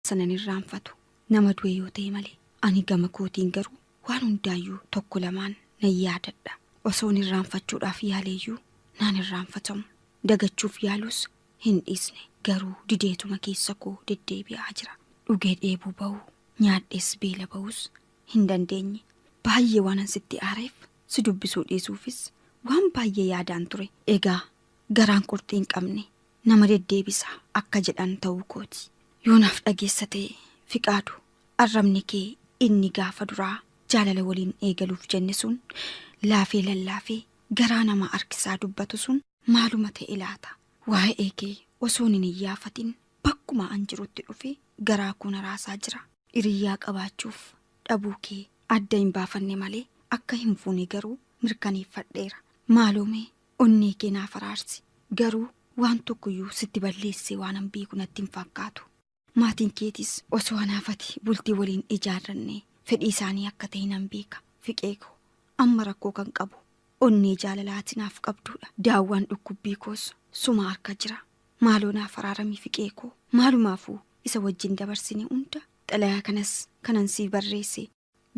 sanan irraanfatu nama du'e yoo ta'e malee ani gama kootiin garuu waan hundaayyuu tokko lamaan nan yaadadha. Osoon irraanfachuudhaaf yaaleeyyuu naan irraanfatamu dagachuuf yaalus hin dhiisne garuu dideetuma keessa koo deddeebi'aa jira. Dhugee dheebuu ba'uu nyaadhees beela ba'uus hin dandeenye. Baay'ee waan sitti aareef si dubbisuu dhiisuufis waan baay'ee yaadaan ture. Egaa garaan qurxii hin qabne nama deddeebisa akka jedhan ta'uu kooti. Yoo naaf dhageessa ta'e Fiqaadu arrabni kee inni gaafa duraa jaalala waliin eegaluuf jenne sun laafee lallaafee garaa nama harkisaa dubbatu sun maaluma ta'e laata? Waa'ee kee osoo hin iyyaafatin bakkuma an jirutti dhufe garaa koo naraasaa jira. Hiriyyaa qabaachuuf dhabuu kee adda hin baafanne malee akka hin fuune garuu mirkaneeffadheera. Maalumee onnee kee naaf araarsi. Garuu waan tokkoyyuu sitti balleessee waan an beeku natti hin fakkaatu. Maatiin keetis osoo anaafati bultii waliin ijaarranne fedhii isaanii akka ta'e nan beeka. Fiqee koo amma rakkoo kan qabu onnee jaalalaati naaf qabduudha. Daawwaan dhukkubbii koos suma harka jira. Maaloo naaf araarami Fiqee koo. Maalumaafuu isa wajjin dabarsine hunda xalayaa kanas kanan sii barreesse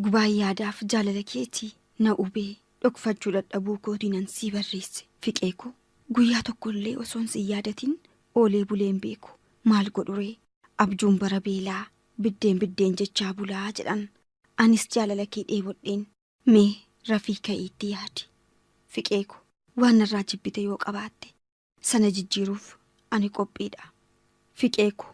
gubaa yaadaaf jaalala keetii na ubee dhokfachuu dadhabuu kootii nan sii barreesse. Fiqee koo guyyaa tokkollee osoon si yaadatin oolee buleen beeku. Maal godhuree abjuun bara beelaa biddeen jechaa bulaa jedhan. Anis jaalala kee dheebodheen mee rafii ka'iitti yaadi. Fiqee koo waan narraa jibbite yoo qabaatte sana jijjiiruuf ani qophiidha. Fiqee koo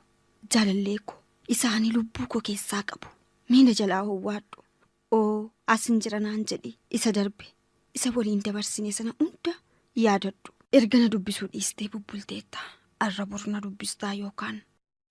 jaalallee koo isaanii lubbuu koo keessaa qabu. Miina jalaa howwaadhu. Oo asin jira naan jedhi isa darbe isa waliin dabarsine sana hunda yaadadhu. Erga na dubbisuu dhiistee bubbulteetta arra bor na dubbistaa yookaan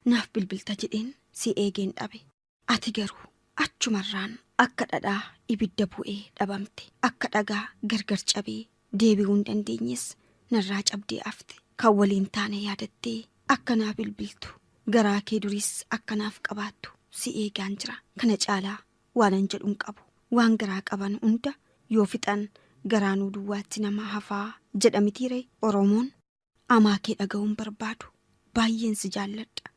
naaf bilbilta jedheen si eegeen dhabe. Ati garuu achumarraan akka dhadhaa ibidda bu'ee dhabamte akka dhagaa gargar cabee deebi'uu hin dandeenyes narraa cabdee afte. Kan waliin taane yaadattee akka naaf bilbiltu garaa kee duris akka naaf qabaattu si eegaan jira. Kana caalaa waanan jedhuun qabu. Waan garaa qaban hunda yoo fixan garaanuu duwwaatti nama hafaa jedhamitiire. Oromoon amaa kee dhaga'uun barbaadu. Baay'een si jaalladha.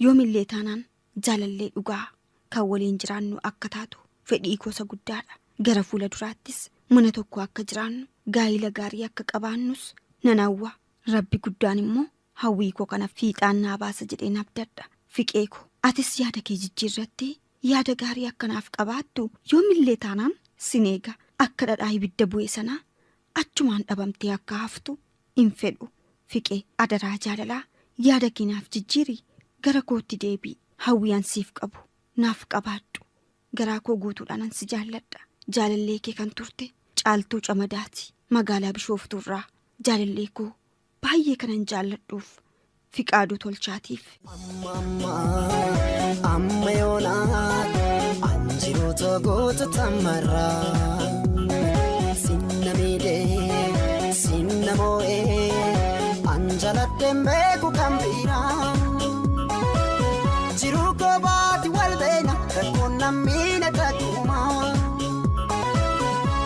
Yoomillee taanaan jaalallee dhugaa kan waliin jiraannu akka taatu fedhii gosa guddaadha. Gara fuula duraattis mana tokko akka jiraannu gaa'ila gaarii akka qabaannus nan hawwa. Rabbi guddaan immoo hawwii koo kana fiixaan naa baasa jedheen abdadha. Fiqee koo atis yaada kee jijjiirrattee yaada gaarii akkanaaf qabaattu yoomillee taanaan sin eega. Akka dhadhaa ibidda bu'e sanaa achumaan dhabamtee akka haftu hin fedhu. Fiqee adaraa jaalalaa yaada kee naaf jijjiiri. Gara kootti deebii. Hawwiyaan siif qabu naaf qabaadhu. Garaa koo guutuudhaan si jaalladha. Jaalallee kee kan turte Caaltuu Camadaati magaalaa Bishooftuurraa. Jaalallee koo baay'ee kanan jaalladhuuf Fiqaaduu Tolchaatiif. Amma yoonaa anjiroota goota tamarraa sinna miidhee sinna moo'ee anjalatteen beeku kan biraa. Jiruu koo baati wal beena rakkoon nammiina takkuma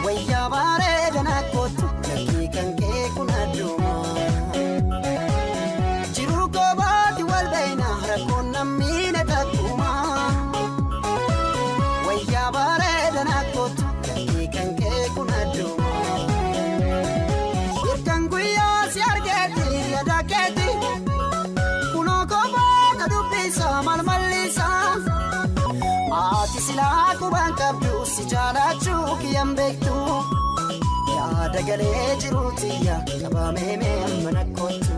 wayyaa bareeda na kootu lakkii kan kee kun adduma. Jiruu koo baati wal beena rakkoon nammiina takkuma wayyaa bareeda na kootu lakkii kan kee kun adduma. Hirkan guyyaa si argeeti yaada keeti kunoo koo baata dubbisa malmallisa. Ati silaa kubaan qabdu si jaalachuu kiyyaan beektu. Yaada galee jiruuti yaa qabamee mee amma nakkootu.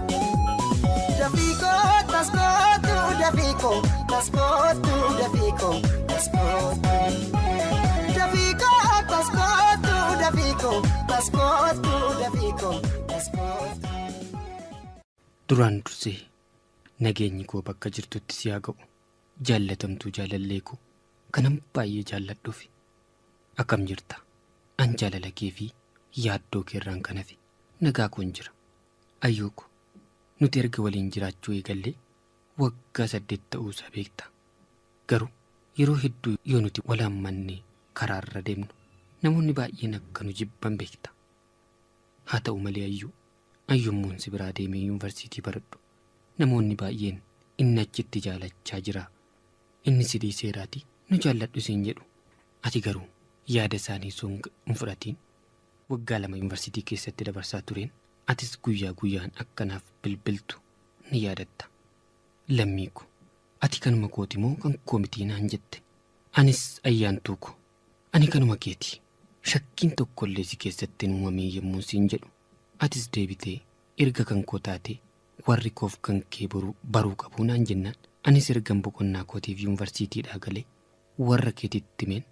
Dafiikoo taskootu dafiikoo taskootu dafiikoo taskootu. Dafiikoo taskootu dafiikoo taskootu dafiikoo taskootu. Duraan dursee nageenyi koo bakka jirtutti si haa ga'u. Jaallatamtuu jaalallee koo kanan baay'ee jaalladhuufi akkam jirta? An jaalala kee fi yaaddoo keerraan kan hafe nagaa koon jira. Ayyuu ko nuti erga waliin jiraachuu eegallee waggaa 8 ta'uusaa beekta. Garuu yeroo hedduu yoo nuti wal hammannee karaarra deemnu namoonni baay'een akka nu jibban beekta. Haa ta'u malee ayyummuun si biraa deemee yuunivarsiitii baradhu namoonni baay'een inni achitti jaalachaa jira inni sidii seeraati nu jaalladhu siin jedhu. Ati garuu yaada isaanii sun hin fudhatiin. Waggaa 2 yuunivarsiitii keessatti dabarsaa tureen atis guyyaa guyyaan akkanaaf bilbiltu ni yaadatta. Lammiiku ati kanuma kooti moo kan koomitii naan jette? Anis ayyaantuu ko ani kanuma keeti. Shakkiin tokkollee si keessatti hin uumamee yommuu siin jedhu atis deebitee erga kan koo taate warri koof kan kee baruu qabu naan jennaan anis ergan boqonnaa kootiif yuunivarsiitiidhaa galee warra keetitti himeen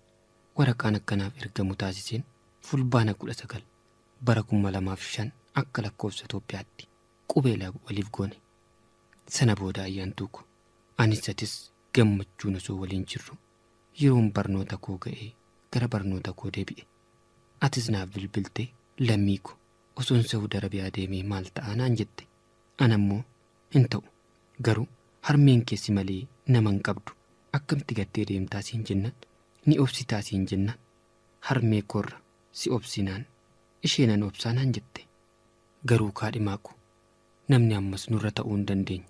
waraqaan akkanaaf ergamu taasiseen fulbaana 19 bara 2005 akka lakkoofsa Itoophiyaatti qubeelaa waliif goone. Sana booda ayyaantuu ko anis atis gammachuun osoo waliin jirru yeroon barnoota koo ga'ee gara barnoota koo deebi'e. Atis naaf bilbiltee lammiiku osoon Saudi Arabiyaa deemee maal ta'a naan jette. Anammoo hin ta'u garuu harmeen keessi malee nama hin qabdu akkamitti gattee deemtaa siin jennaan ni obsitaa siin jennaan harmee koorra si obsinaan isheenan obsaa naan jette. Garuu kaadhimaaku namni ammas nurra ta'uu hin dandeenye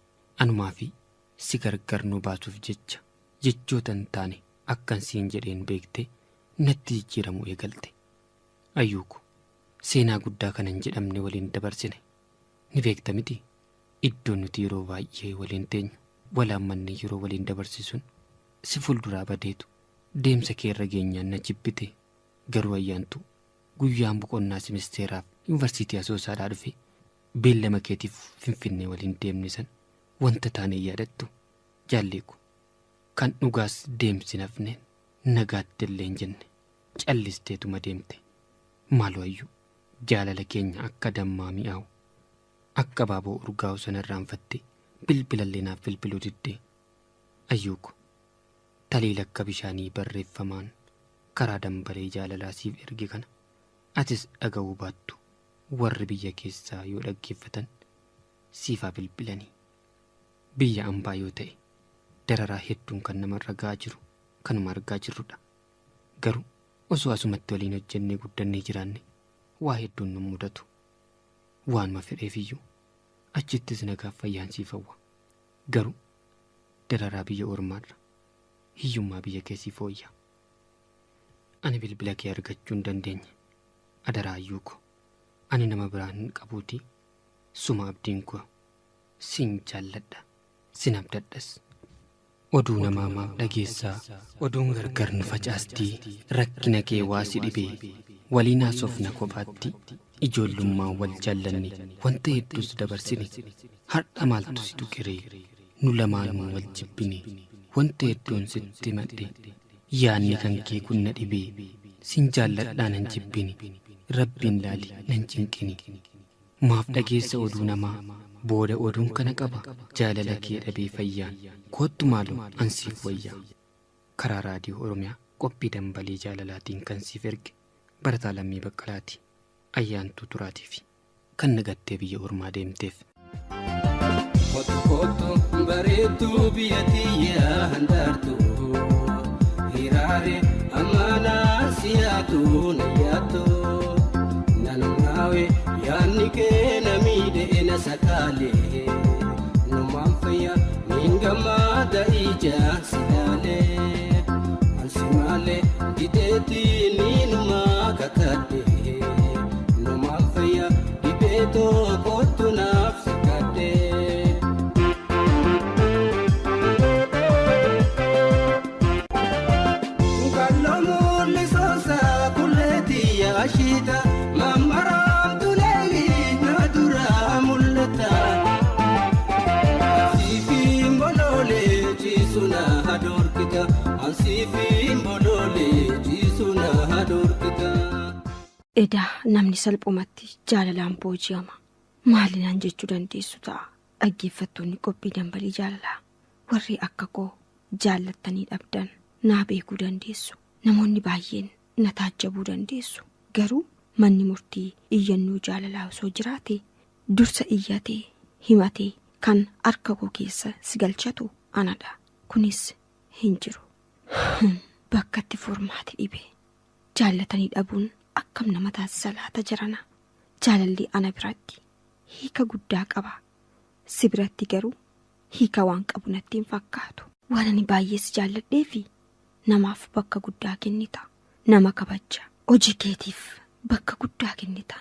anumaa fi si gargar nu baasuuf jecha jechoota hin taane akkan siin jedheen beektee natti jijjiiramuu eegalte. Ayyuuku seenaa guddaa kana hin jedhamne waliin dabarsine ni beekta miti. Iddoon nuti yeroo baay'ee waliin teenyu walaammanne yeroo waliin dabarsisuun si fuulduraa badeetu deemsa keerra geenyaan na jibbite. Garuu ayyaantu guyyaan boqonnaa simesteeraaf yuunivarsiitii Asoosaadhaa dhufe beellama keetiif Finfinnee waliin deemne san wanta taane yaadattu jaalleeku kan dhugaas deemsi nafneen nagaatti illee hin jenne callisteetuma deemte. Maaloo ayyuu jaalala keenya akka dammaa mi'aawu akka baaboo urgaa'u sanarraanfatte bilbilallee naaf bilbiluu diddee. Ayyuuku taliila akka bishaanii barreeffamaan karaa dambalee jaalalaa siif erge kana atis dhaga'uu baattu warri biyya keessaa yoo dhaggeeffatan siifaa bilbilanii. Biyya ambaa yoo ta'e dararaa hedduun kan namarra ga'aa jiru kanuma argaa jirrudha. Garuu osoo asumatti waliin hojjennee guddannee jiraanne waa hedduun nu mudatu. Waanuma fedheefiyyuu achittis nagaaf fayyaan siif hawwa. Garuu dararaa biyya ormaarra hiyyummaa biyya keessii fooyya. Ani bilbila kee argachuu hin dandeenye. Adaraa ayyuuko ani nama biraan hin qabuutii suma abdiin koo sin jaalladha sin abdadhas. Oduu namaamaaf dhageessaa oduun gargar nu facaastii rakkina kee waa si dhibee waliin haasofna kophaatti ijoollummaa wal jaallanne wanta hedduus dabarsine har'a maaltu si tuqiree nu lamaanuu wal jibbine wanta hedduun sitti madde yaanni kan kee kun na dhibee sin jaalladhaa nan jibbine rabbiin laali nan cinqine. Maaf dhageessa oduu namaa booda oduun kana qaba jaalala kee dhabee fayyaan kootu maaloo ansiif wayyaa. Karaa raadiyoo Oromiyaa qophii dambalee jaalalaatiin kan siif erge Barataa Lammii Baqqalaati. Ayyaantuu Turaatiif kan nagattee biyya ormaa deemteef. Kootu bareedduu biyya tiyyaa handaartuu hiraare amaanaa siyaatu na yaattu nanumaawe yaanni kee na miidhee na sakaalee numaan fayya niin gammaada ijaan si laalee ansi maalee diteetii niinumaa kakadhee numaan fayya dhibeetoo kootu naaf si kadhee. Ashita mamaram tuleli nadura mulata Ansifin bolole jisuna hador kita Ansifin bolole jisuna hador kita. Edaa namni salphumatti jaalalaan booji'ama. Maalinaan jechuu dandeessu ta'a. Dhaggeeffattoonni qophii dambalii jaalalaa warri akka koo jaallattanii dhabdan naa beekuu dandeessu. Namoonni baay'een na taajjabuu dandeessu. Garuu manni murtii iyyannoo jaalalaa osoo jiraate dursa iyyatee himatee kan harka koo keessa si galchatu anadha. Kunis hin jiru. Bakkatti furmaati dhibe. Jaallatanii dhabuun akkam nama taasisa laata jirana. Jaalalli ana biratti hiika guddaa qaba. Si biratti garuu hiika waan qabu natti hin fakkaatu. waan ani baay'ees jaalladheefi namaaf bakka guddaa kennita. Nama kabaja. Hojii keetiif bakka guddaa kennita.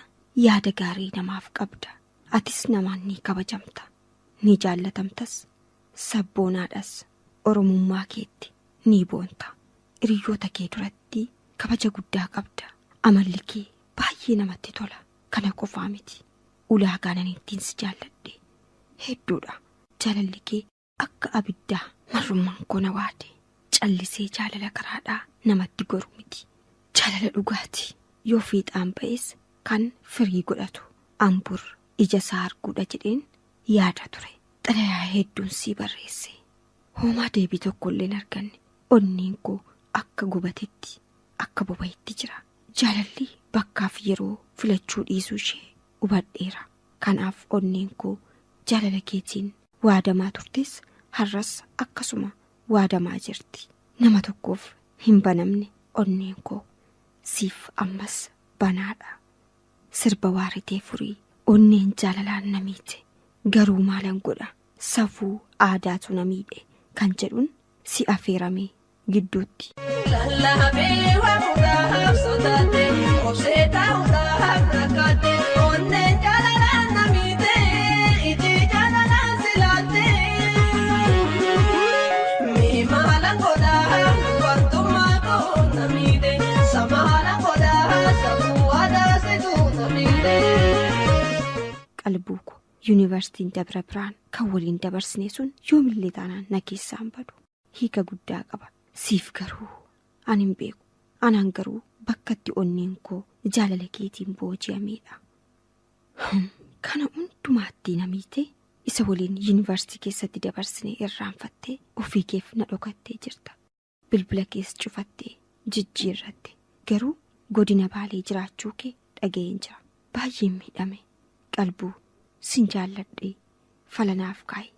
Yaada gaarii namaaf qabda. Atis namaan ni kabajamta. Ni jaallatamtas. Sabboonaadhas. Oromummaa keetti ni boonta. Hiriyoota kee duratti kabaja guddaa qabda. Amalli kee baay'ee namatti tola. Kana qofaa miti. Ulaagaan ani ittiin si jaalladhe hedduudha. Jaalalli kee akka abiddaa marrummaan koo na waade. Callisee jaalala karaadhaa namatti goru miti. Jaalala dhugaati. Yoo fiixaan ba'es kan firii godhatu. Ambur ija isaa arguudha jedheen yaada ture. Xalayaa hedduun sii barreesse. Hoomaa deebii tokkollee hin arganne. Onneen koo akka gubatetti akka boba'etti jira. Jaalalli bakkaaf yeroo filachuu dhiisuu ishee hubadheera. Kanaaf onneen koo jaalala keetiin waadamaa turtes har'as akkasuma waadamaa jirti. Nama tokkoof hin banamne onneen koo siif ammas banaadha. Sirba waaritee furii onneen jaalalaan na miite. Garuu maalan godha safuu aadaatu na miidhe kan jedhuun si affeeramee gidduutti. Qalbuu koo yuunivarsiitiin Dabra Biraan kan waliin dabarsine sun yoomillee taanaan na keessaan badu. Hiika guddaa qaba. Siif garuu ani hin beeku. Anaan garuu bakkatti onneen koo jaalala keetiin booji'ameedha. Kana hundumaatti na miite isa waliin yuunivarsiitii keessatti dabarsine irraanfattee ofii keef na dhokattee jirta. Bilbila kees cufattee jijjiirratte. Garuu godina Baalee jiraachuu kee dhaga'een jira. Baay'ee miidhame. Qalbuu sin jaalladhee falanaaf kaa'e.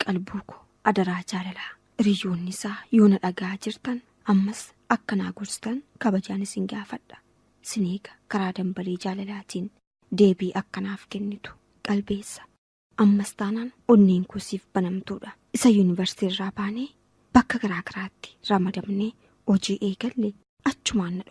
Qalbuu koo adaraa jaalalaa. Hiriyoonni isaa yoo na dhagaa jirtan ammas akka naa gorstan kabajaan isin gaafadha. Sin eega karaa dambalii jaalalaatiin deebii akkanaaf kennitu qalbeessa. Ammas taanaan onneen koo siif banamtuudha. Isa yuunivarsiitii irraa baanee bakka garaa garaatti ramadamnee hojii eegalle achumaan na